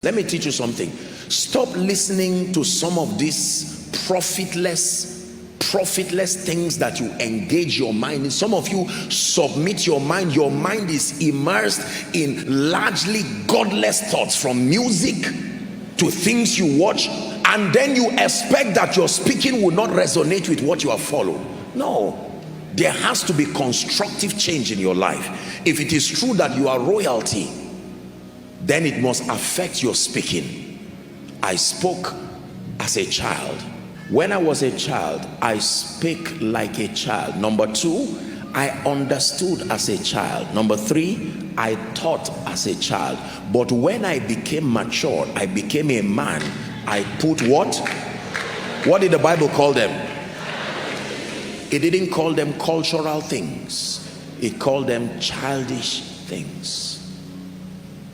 Let me teach you something. Stop listening to some of these profitless things that you engage your mind in. Some of you submit your mind. Your mind is immersed in largely godless thoughts, from music to things you watch, and then you expect that your speaking will not resonate with what you have followed. No, there has to be constructive change in your life. If it is true that you are royalty, then it must affect your speaking. I spoke as a child. When I was a child, I spake like a child. Number two, I understood as a child. Number three, I thought as a child. But when I became mature, I became a man, I put what? What did the Bible call them? It didn't call them cultural things. It called them childish things.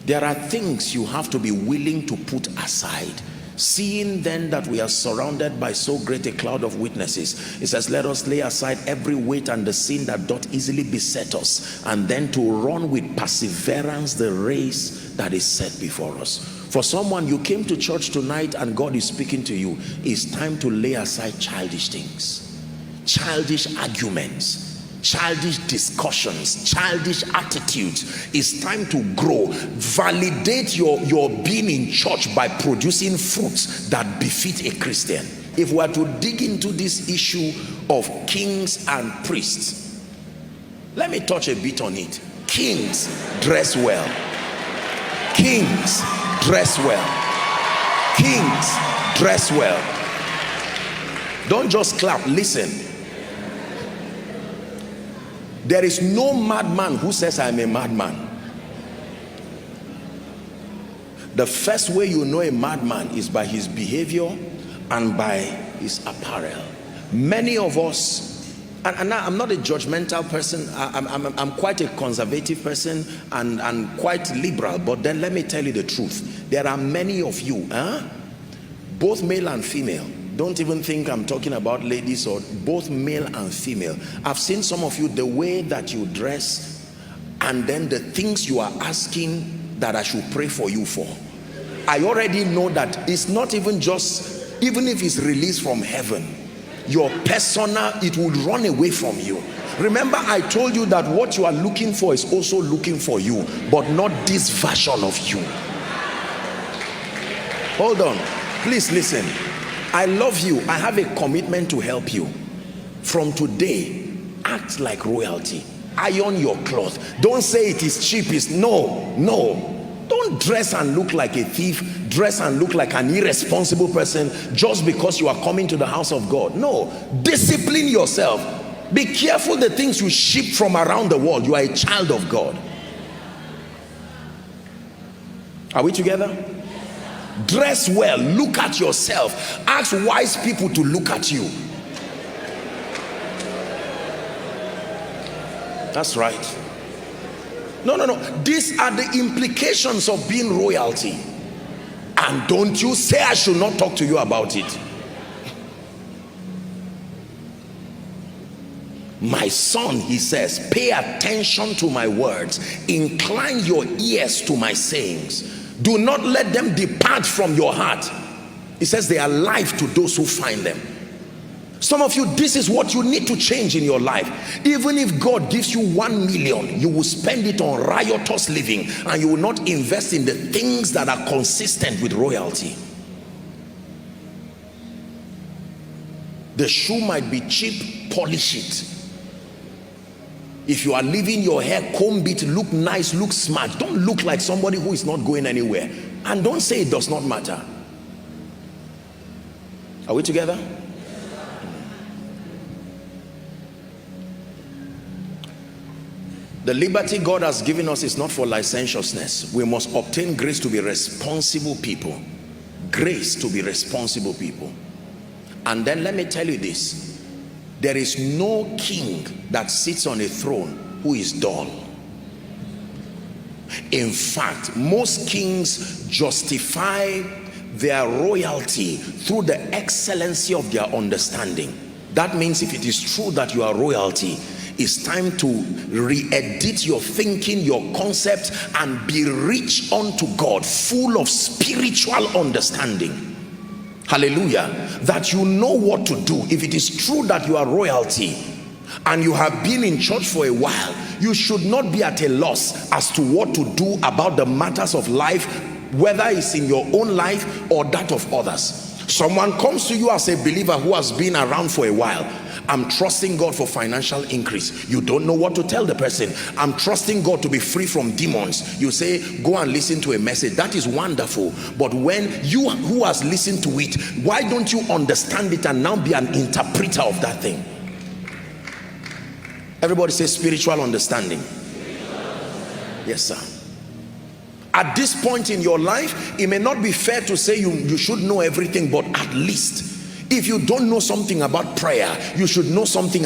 There are things you have to be willing to put aside. Seeing then that we are surrounded by so great a cloud of witnesses, it says, let us lay aside every weight and the sin that doth easily beset us, and then to run with perseverance the race that is set before us. For someone, you came to church tonight and God is speaking to you. It's time to lay aside childish things, childish arguments, childish discussions, childish attitudes. It's time to grow. Validate your being in church by producing fruits that befit a Christian. If we are to dig into this issue of kings and priests, let me touch a bit on it. Kings dress well. Kings dress well. Kings dress well. Don't just clap, listen. There is no madman who says I'm a madman. The first way you know a madman is by his behavior and by his apparel. Many of us, and I'm not a judgmental person, I'm quite a conservative person and quite liberal, but then let me tell you the truth. There are many of you, both male and female. Don't even think I'm talking about ladies, or both male and female. I've seen some of you, the way that you dress, and then the things you are asking that I should pray for you for. I already know that it's not even just, even if it's released from heaven, your persona, it will run away from you. Remember, I told you that what you are looking for is also looking for you, but not this version of you. Hold on, please listen. I love you. I have a commitment to help you. From today, act like royalty. Iron your cloth. Don't say it is cheap. No. Don't dress and look like a thief. Dress and look like an irresponsible person just because you are coming to the house of God. No. Discipline yourself. Be careful the things you ship from around the world. You are a child of God. Are we together? Dress well. Look at yourself. Ask wise people to look at you. That's right. No. These are the implications of being royalty. And don't you say I should not talk to you about it. My son, he says, pay attention to my words. Incline your ears to my sayings. Do not let them depart from your heart. It says they are life to those who find them. Some of you, this is what you need to change in your life. Even if God gives you 1 million, you will spend it on riotous living, and you will not invest in the things that are consistent with royalty. The shoe might be cheap, polish it. If you are leaving your hair, comb it, look nice, look smart. Don't look like somebody who is not going anywhere. And don't say it does not matter. Are we together? The liberty God has given us is not for licentiousness. We must obtain grace to be responsible people. Grace to be responsible people. And then let me tell you this. There is no king that sits on a throne who is dull. In fact, most kings justify their royalty through the excellency of their understanding. That means if it is true that you are royalty, It's time to re-edit your thinking, your concept, and be rich unto God, full of spiritual understanding. Hallelujah. That you know what to do. If it is true that you are royalty and you have been in church for a while, you should not be at a loss as to what to do about the matters of life, whether it's in your own life or that of others. Someone comes to you as a believer who has been around for a while. I'm trusting God for financial increase. You don't know what to tell the person. I'm trusting God to be free from demons. You say, go and listen to a message. That is wonderful. But when you who has listened to it, why don't you understand it and now be an interpreter of that thing? Everybody say spiritual understanding. Yes, sir. At this point in your life, it may not be fair to say you should know everything, but at least if you don't know something about prayer, you should know something